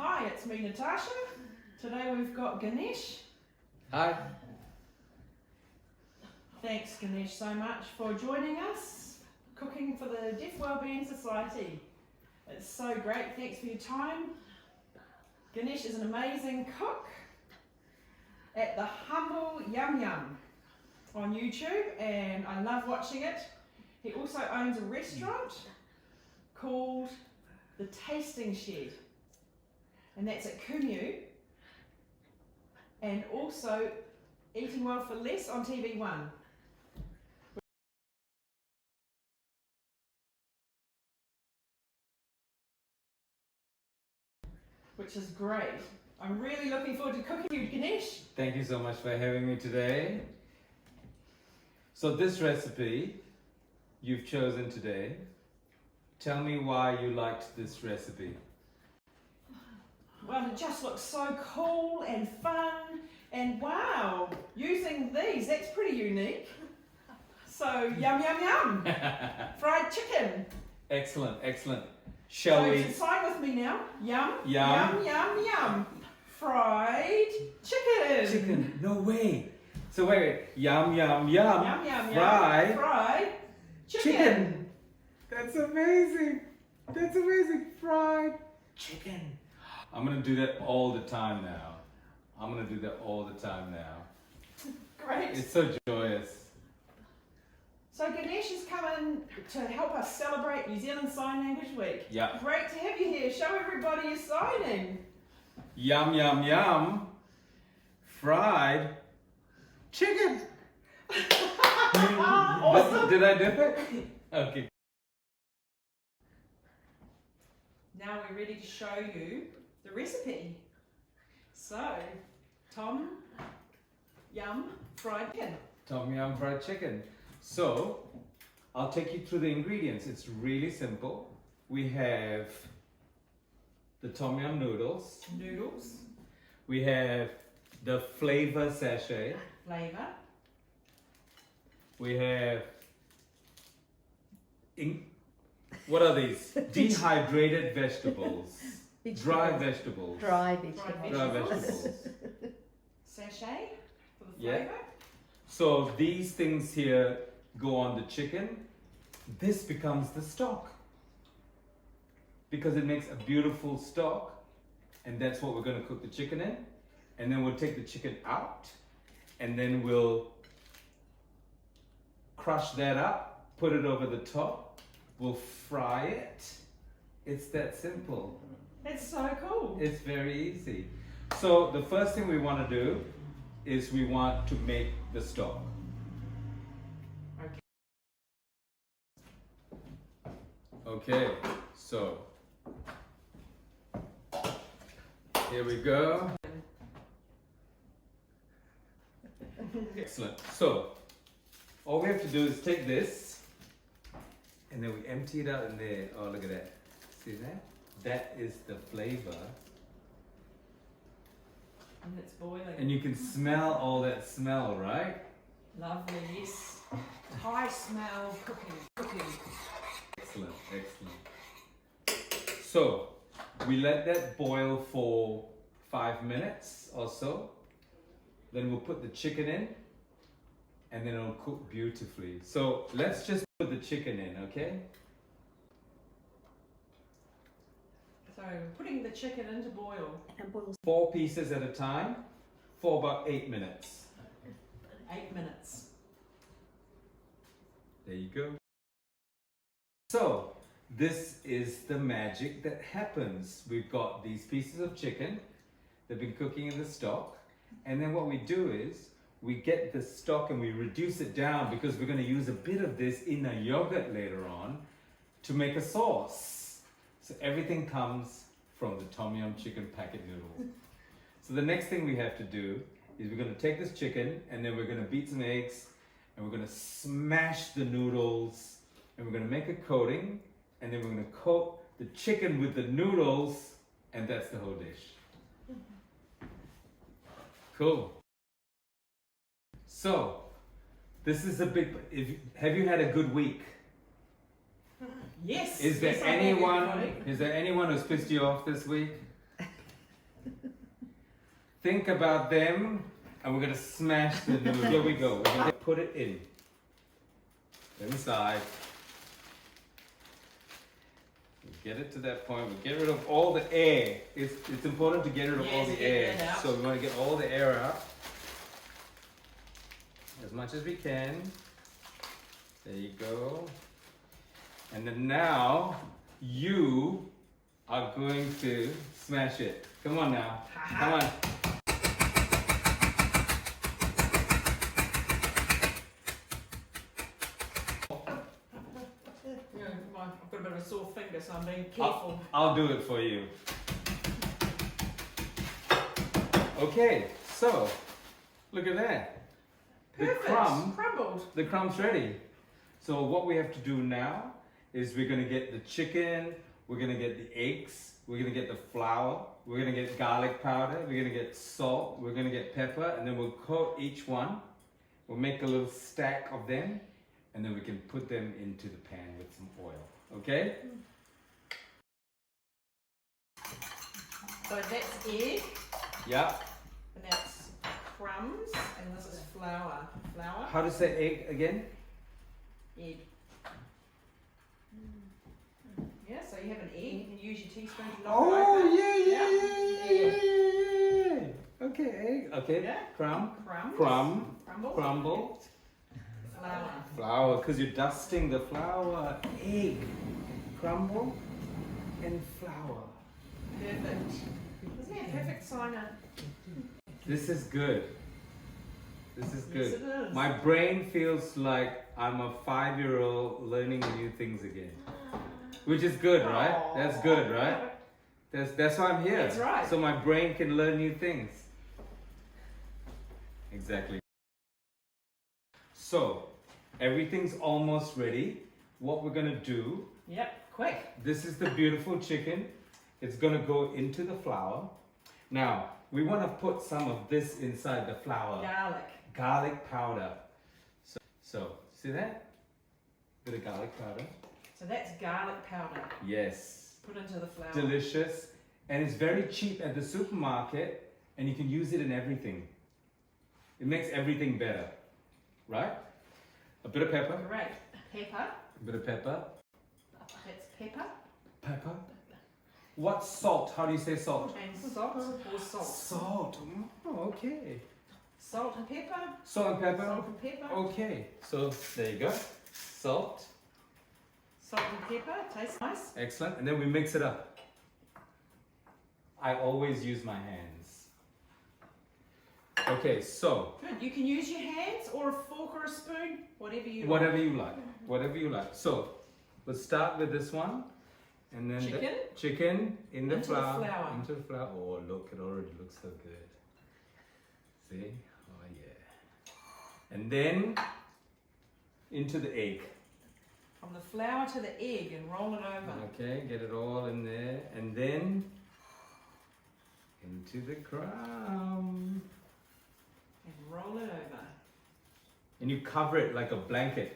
Hi, it's me, Natasha. Today we've got Ganesh. Hi. Thanks, Ganesh, so much for joining us, cooking for the Deaf Wellbeing Society. It's so great. Thanks for your time. Ganesh is an amazing cook at the Humble Yum Yum on YouTube, and I love watching it. He also owns a restaurant called the Tasting Shed, and that's at Kumeu, and also Eating Well for Less on TV1. Which is great. I'm really looking forward to cooking you, Ganesh. Thank you so much for having me today. So this recipe you've chosen today, tell me why you liked this recipe. Well, it just looks so cool and fun, and wow, using these, that's pretty unique. So yum yum yum, fried chicken. Excellent, excellent. Shall we? So sign with me now. Yum, Yum. yum, yum, yum. Fried chicken. Chicken, no way. So wait, yum, yum, yum. Yum, yum, Fried. yum. Fried chicken. Chicken. That's amazing. That's amazing. Fried chicken. I'm gonna do that all the time now. I'm gonna do that all the time now. Great. It's so joyous. So Ganesh is coming to help us celebrate New Zealand Sign Language Week. Yeah. Great to have you here. Show everybody your signing. Yum, yum, yum. Fried chicken. Awesome. Did I dip it? Okay. Now we're ready to show you the recipe. So, Tom Yum fried chicken. Tom yum fried chicken. So, I'll take you through the ingredients. It's really simple. We have the tom yum noodles. Noodles. We have the flavor sachet. Flavour. We have what are these? Dehydrated vegetables. Dry vegetables. Dry vegetables. Dry vegetables. Sachet for the Yeah. flavour. So these things here go on the chicken. This becomes the stock, because it makes a beautiful stock, and that's what we're going to cook the chicken in. And then we'll take the chicken out, and then we'll crush that up, put it over the top, we'll fry it. It's that simple. It's so cool. It's very easy. So the first thing we want to do is we want to make the stock. Okay, so here we go. Excellent. So all we have to do is take this, and then we empty it out in there. Oh, look at that. See that? That is the flavor. And it's boiling. And you can smell all that smell, right? Lovely, yes. High smell cooking. Excellent, excellent. So we let that boil for 5 minutes or so. Then we'll put the chicken in, and then it'll cook beautifully. So let's just put the chicken in, okay? So putting the chicken into boil. And boils. 4 pieces at a time for about 8 minutes. 8 minutes. There you go. So this is the magic that happens. We've got these pieces of chicken. They've been cooking in the stock. And then what we do is we get the stock and we reduce it down, because we're going to use a bit of this in a yogurt later on to make a sauce. So everything comes from the tom yum chicken packet noodle. So the next thing we have to do is we're going to take this chicken, and then we're going to beat some eggs, and we're going to smash the noodles, and we're going to make a coating, and then we're going to coat the chicken with the noodles, and that's the whole dish. Cool. So, this is a big. Have you had a good week? Yes. Is there yes, I have, everybody. anyone who's pissed you off this week? Think about them, and we're gonna smash the noodle. Here we go. We're gonna put it in. Inside. We get it to that point. We get rid of all the air. It's important to get rid of all the air. So we want to get all the air out as much as we can. There you go. And then now you are going to smash it. Come on now. Come on. I've got a bit of a sore finger, so I'm being careful. I'll do it for you. Okay, so look at that. Perfect. Crumbled. The crumb's ready. So what we have to do now is we're gonna get the chicken, we're gonna get the eggs, we're gonna get the flour, we're gonna get garlic powder, we're gonna get salt, we're gonna get pepper, and then we'll coat each one. We'll make a little stack of them, and then we can put them into the pan with some oil. Okay? So that's egg, Yeah. and that's crumbs, and this is flour. Flour, How to say egg again? egg. Yeah, so you have an egg, you can use your teaspoon to knock it Oh, over. yeah. Okay, egg. Okay. Yeah. Crumb. Crumble. Crumble. Flour. Flour, because you're dusting the flour. Egg. Crumble and flour. Perfect. Isn't that a perfect signer? This is good. This is good. Yes, it is. My brain feels like I'm a 5-year-old learning new things again. Which is good, right? Aww. That's good, right? That's why I'm here. That's right. So my brain can learn new things. Exactly. So, everything's almost ready. What we're gonna do, Yep, quick. this is the beautiful chicken. It's gonna go into the flour. Now, we wanna put some of this inside the flour. Garlic. Garlic powder. So see that? Bit of garlic powder. So that's garlic powder. Yes. Put into the flour. Delicious. And it's very cheap at the supermarket, and you can use it in everything. It makes everything better, right? A bit of pepper. Great. Pepper. A bit of pepper. That's pepper. Pepper. What's salt? How do you say salt? And salt or salt. Salt. Oh, okay. Salt and pepper. Salt and pepper. Salt and pepper. Okay. So there you go. Salt. Salt and pepper. Tastes nice. Excellent. And then we mix it up. I always use my hands. Okay, so Good. You can use your hands or a fork or a spoon, whatever you whatever like. you like. Whatever you like. So let's start with this one. And then Chicken. the chicken in the Into the flour. flour. Into the flour. Oh, look, it already looks so good. See? Oh, yeah. And then into the egg. From the flour to the egg and roll it over. Okay, get it all in there. And then into the crumb. And roll it over. And you cover it like a blanket.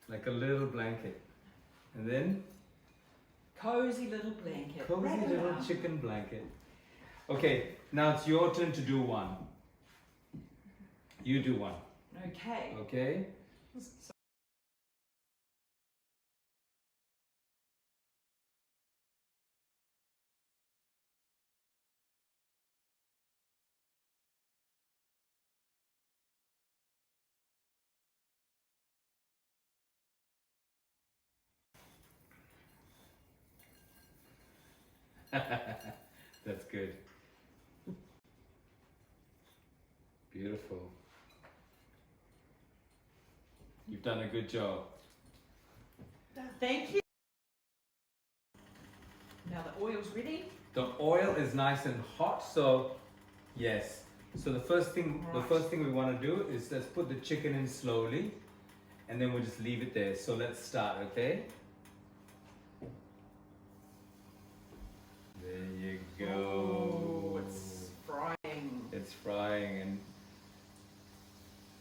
Like a little blanket. And then Cozy little blanket. cozy Wrap it little up. chicken blanket. Okay, now it's your turn to do one. You do one. Okay. Okay? So- That's good. Beautiful. You've done a good job. Thank you. Now the oil's ready. The oil is nice and hot, so yes. So the first thing we want to do is let's put the chicken in slowly, and then we'll just leave it there. So let's start, okay? There you go. Oh, it's frying. It's frying, and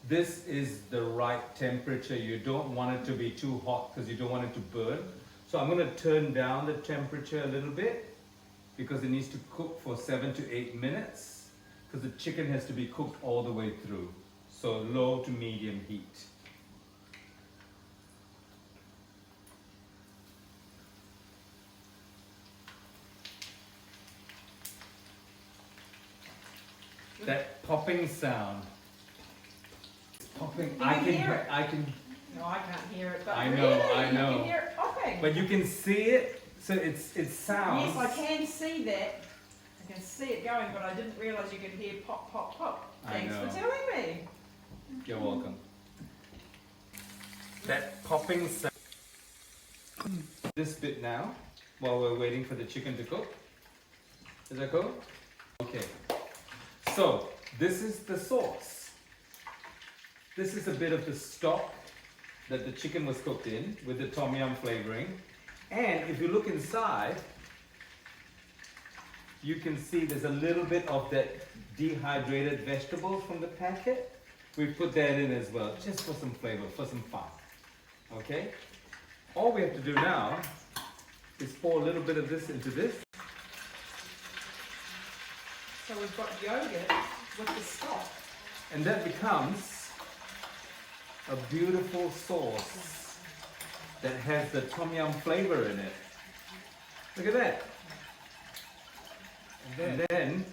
this is the right temperature. You don't want it to be too hot because you don't want it to burn. So I'm going to turn down the temperature a little bit. because it needs to cook for 7 to 8 minutes because the chicken has to be cooked all the way through. So low to medium heat. That popping sound. It's popping. You can hear it. I can. No, I can't hear it, but I know, really, I know. you can hear it popping. But you can see it. So it sounds. Yes, I can see that. I can see it going, but I didn't realise you could hear pop, pop, pop. Thanks I know. for telling me. You're welcome. That popping sound. This bit now, while we're waiting for the chicken to cook. Is that cool? Okay. So, this is the sauce. This is a bit of the stock that the chicken was cooked in with the tom yum flavoring. And if you look inside, you can see there's a little bit of that dehydrated vegetables from the packet. We put that in as well, just for some flavor, for some fun. Okay? All we have to do now is pour a little bit of this into this. So we've got yogurt with the stock. And that becomes a beautiful sauce that has the tom yum flavor in it. Look at that. And then,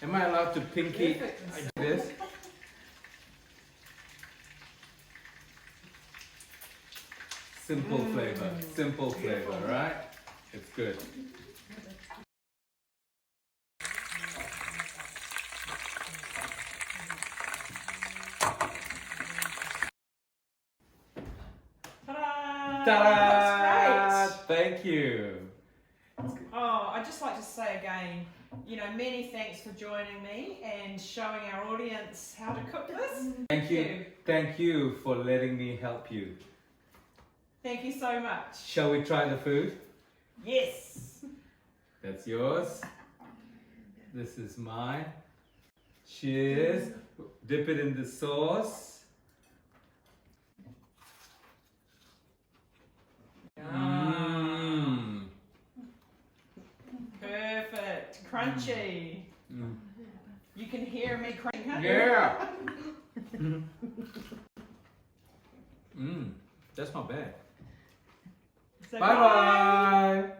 am I allowed to pinky Perfect. this? Simple flavor, right? It's good. Ta-da! Ta-da! That's great. Thank you. Oh, I'd just like to say again, many thanks for joining me and showing our audience how to cook this. Thank you. Thank you for letting me help you. Thank you so much. Shall we try the food? Yes. That's yours. This is mine. Cheers. Dip it in the sauce. Mmm. Perfect. Crunchy. Mm. You can hear me cranking. Yeah. That's not bad. So Bye bye.